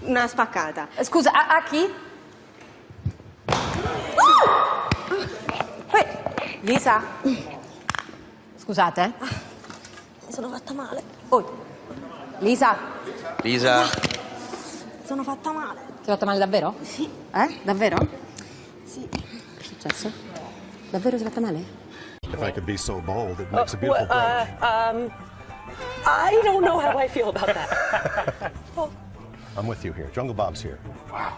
una spaccata. Scusa, a chi? Lisa? Scusate. Mi sono fatta male. Oh. Lisa? Lisa? Mi sono fatta male. Ti è fatta male davvero? Sì. Davvero? Sì. Che è successo? Davvero ti è fatta male? If I could be so bold, it makes a beautiful bridge. I don't know how I feel about that. I'm with you here. Jungle Bob's here. Wow.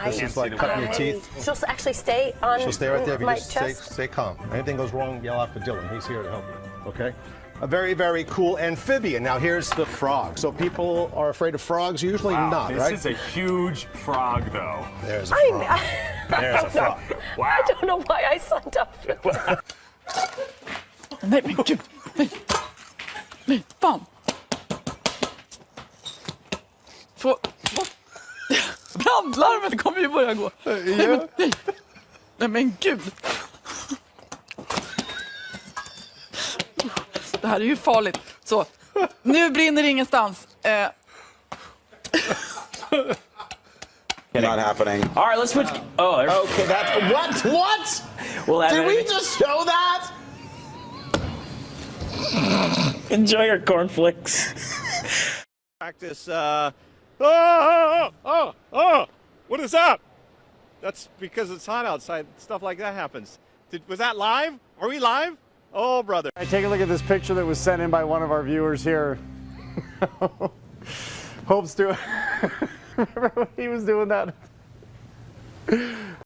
This is like cutting your teeth. She'll actually stay on She'll stay right there. If you my just chest. stay calm. Anything goes wrong, yell out for Dylan. He's here to help you. Okay? A very, very cool amphibian. Now here's the frog. So people are afraid of frogs? Usually not, right? This is a huge frog, though. There's a frog. There's a frog. Wow. I don't know why I signed up for this. Nej men gud. Nej, fan. Brandlarmet kommer ju börja gå. Nej men gud. Det här är ju farligt. Så, nu brinner det ingenstans. Not happening. All right, let's switch. Oh, Okay, that's what? Well, Did we just show that? enjoy your cornflakes? Practice. What is that? That's because it's hot outside. Stuff like that happens. Was that live? Are we live? Oh, brother. Take a look at this picture that was sent in by one of our viewers here. Hope's doing. Remember when he was doing that?